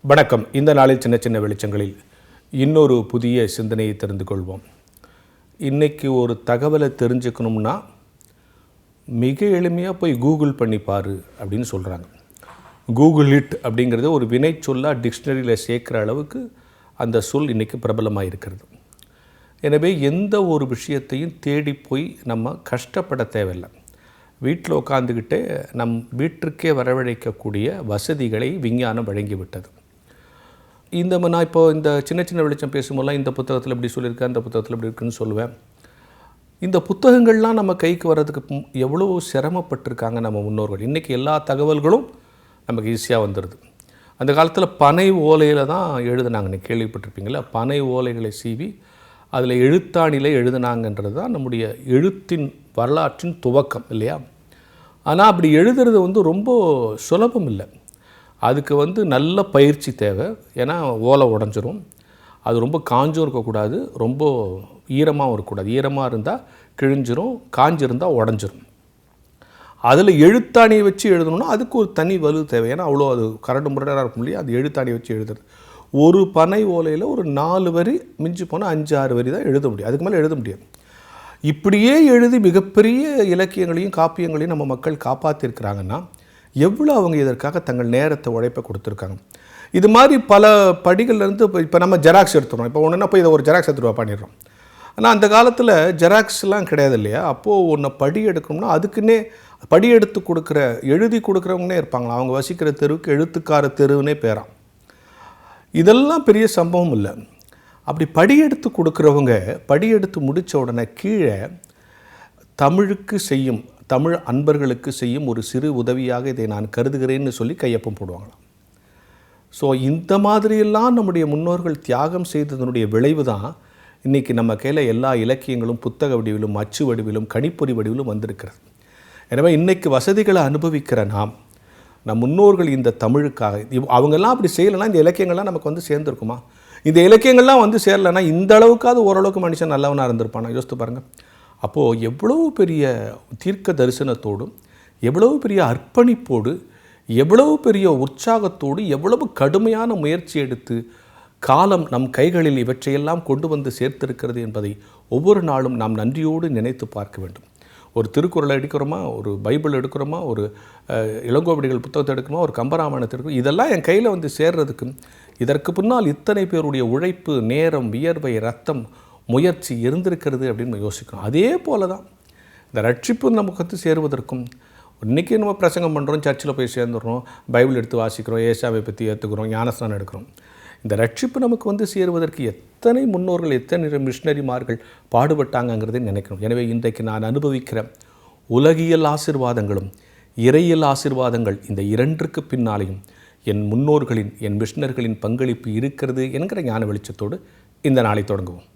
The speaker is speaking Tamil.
வணக்கம். இந்த நாளில் சின்ன சின்ன வெளிச்சங்களில் இன்னொரு புதிய சிந்தனையை தெரிந்து கொள்வோம். இன்றைக்கி ஒரு தகவலை தெரிஞ்சுக்கணும்னா மிக எளிமையாக போய் கூகுள் பண்ணி பாரு அப்படின்னு சொல்கிறாங்க. கூகுள் இட் அப்படிங்கிறது ஒரு வினை சொல்லாக டிக்ஷனரியில் சேர்க்குற அளவுக்கு அந்த சொல் இன்றைக்கி பிரபலமாக இருக்கிறது. எனவே எந்த ஒரு விஷயத்தையும் தேடி போய் நம்ம கஷ்டப்பட தேவையில்லை. வீட்டில் உட்காந்துக்கிட்டே நம் வீட்டிற்கே வரவழைக்கக்கூடிய வசதிகளை விஞ்ஞானம் வழங்கிவிட்டது. நான் இப்போ இந்த சின்ன சின்ன வெளிச்சம் பேசும்போதெல்லாம் இந்த புத்தகத்தில் இப்படி சொல்லியிருக்கேன், அந்த புத்தகத்தில் இப்படி இருக்குன்னு சொல்லுவேன். இந்த புத்தகங்கள்லாம் நம்ம கைக்கு வர்றதுக்கு எவ்வளோ சிரமப்பட்டிருக்காங்க நம்ம முன்னோர்கள். இன்றைக்கி எல்லா தகவல்களும் நமக்கு ஈஸியாக வந்துடுது. அந்த காலத்தில் பனை ஓலையில் தான் எழுதுனாங்க. நீங்கள் கேள்விப்பட்டிருப்பீங்களா? பனை ஓலைகளை சீவி அதில் எழுத்தாணியில் எழுதுனாங்கன்றது தான் நம்முடைய எழுத்தின் வரலாற்றின் துவக்கம் இல்லையா? ஆனால் அப்படி எழுதுறது ரொம்ப சுலபம் இல்லை. அதுக்கு நல்ல பயிற்சி தேவை. ஏன்னா ஓலை உடஞ்சிரும். அது ரொம்ப காஞ்சும் இருக்கக்கூடாது, ரொம்ப ஈரமாகவும் இருக்கக்கூடாது. ஈரமாக இருந்தால் கிழிஞ்சிரும், காஞ்சிருந்தால் உடஞ்சிரும். அதில் எழுத்தாணியை வச்சு எழுதணுன்னா அதுக்கு ஒரு தனி வலு தேவை. ஏன்னா அவ்வளோ அது கரடு முரடாக இருக்கும் இல்லையா? அது எழுத்தாணியை வச்சு எழுதுறது. ஒரு பனை ஓலையில் ஒரு 4 வரி, மிஞ்சி போனால் 5-6 வரி தான் எழுத முடியும். அதுக்கு மேலே எழுத முடியாது. இப்படியே எழுதி மிகப்பெரிய இலக்கியங்களையும் காப்பியங்களையும் நம்ம மக்கள் காப்பாற்றிருக்கிறாங்கன்னா எவ்வளோ அவங்க இதற்காக தங்கள் நேரத்தை உழைப்பை கொடுத்துருக்காங்க. இது மாதிரி பல படிகள்லேருந்து இப்போ நம்ம ஜெராக்ஸ் எடுத்துகிறோம். இப்போ ஒன்றுனா போய் இதை ஒரு ஜெராக்ஸ் எடுத்துருவா பண்ணிடுறோம். ஆனால் அந்த காலத்தில் ஜெராக்ஸ்லாம் கிடையாது இல்லையா? அப்போது ஒன்றை படி எடுக்கணும்னா அதுக்குன்னே படி எடுத்து கொடுக்குற எழுதி கொடுக்குறவங்கன்னே இருப்பாங்களா. அவங்க வசிக்கிற தெருவுக்கு எழுத்துக்கார தெருவுனே பேராம். இதெல்லாம் பெரிய சம்பவம் இல்லை. அப்படி படி எடுத்து கொடுக்குறவங்க படி எடுத்து முடித்த உடனே கீழே தமிழ் அன்பர்களுக்கு செய்யும் ஒரு சிறு உதவியாக இதை நான் கருதுகிறேன்னு சொல்லி கையொப்பம் போடுவாங்களாம். ஸோ இந்த மாதிரியெல்லாம் நம்முடைய முன்னோர்கள் தியாகம் செய்ததனுடைய விளைவு தான் இன்றைக்கி நம்ம கையில் எல்லா இலக்கியங்களும் புத்தக வடிவிலும் அச்சு வடிவிலும் கணிப்பொறி வடிவிலும் வந்திருக்கிறது. எனவே இன்றைக்கு வசதிகளை அனுபவிக்கிற நம் முன்னோர்கள் இந்த தமிழுக்காக அவங்கெல்லாம் அப்படி செய்யலைன்னா இந்த இலக்கியங்கள்லாம் நமக்கு சேர்ந்துருக்குமா? இந்த இலக்கியங்கள்லாம் சேரலைன்னா இந்த அளவுக்காவது ஓரளவுக்கு மனுஷன் நல்லவனாக இருந்திருப்பானா? யோசித்து பாருங்கள். அப்போது எவ்வளோ பெரிய தீர்க்க தரிசனத்தோடும், எவ்வளவு பெரிய அர்ப்பணிப்போடு, எவ்வளவு பெரிய உற்சாகத்தோடு, எவ்வளவு கடுமையான முயற்சி எடுத்து காலம் நம் கைகளில் இவற்றையெல்லாம் கொண்டு வந்து சேர்த்திருக்கிறது என்பதை ஒவ்வொரு நாளும் நாம் நன்றியோடு நினைத்து பார்க்க வேண்டும். ஒரு திருக்குறளை எடுக்கிறோமா, ஒரு பைபிள் எடுக்கிறோமா, ஒரு இளங்கோவடிகள் புத்தகத்தை எடுக்கிறோமா, ஒரு கம்பராமாயணத்தை எடுக்கிறோம், இதெல்லாம் என் கையில் சேர்றதுக்கு இதற்கு பின்னால் இத்தனை பேருடைய உழைப்பு, நேரம், வியர்வை, ரத்தம், முயற்சி இருந்திருக்கிறது அப்படின்னு யோசிக்கணும். அதே போல தான் இந்த ரட்சிப்பு நமக்கு சேருவதற்கும் இன்றைக்கி நம்ம பிரசங்கம் பண்ணுறோம், சர்ச்சில் போய் சேர்ந்துடுறோம், பைபிள் எடுத்து வாசிக்கிறோம், ஏசாவை பற்றி ஏற்றுக்கிறோம், ஞானஸ்நானம் எடுக்கிறோம். இந்த ரட்சிப்பு நமக்கு சேருவதற்கு எத்தனை முன்னோர்கள், எத்தனை மிஷினரிமார்கள் பாடுபட்டாங்கங்கிறதை நினைக்கணும். எனவே இன்றைக்கு நான் அனுபவிக்கிற உலகியல் ஆசீர்வாதங்களும் இறையியல் ஆசீர்வாதங்கள் இந்த இரண்டிற்கு பின்னாலேயும் என் முன்னோர்களின், என் மிஷினர்களின் பங்களிப்பு இருக்கிறது என்கிற ஞான வெளிச்சத்தோடு இந்த நாளை தொடங்குவோம்.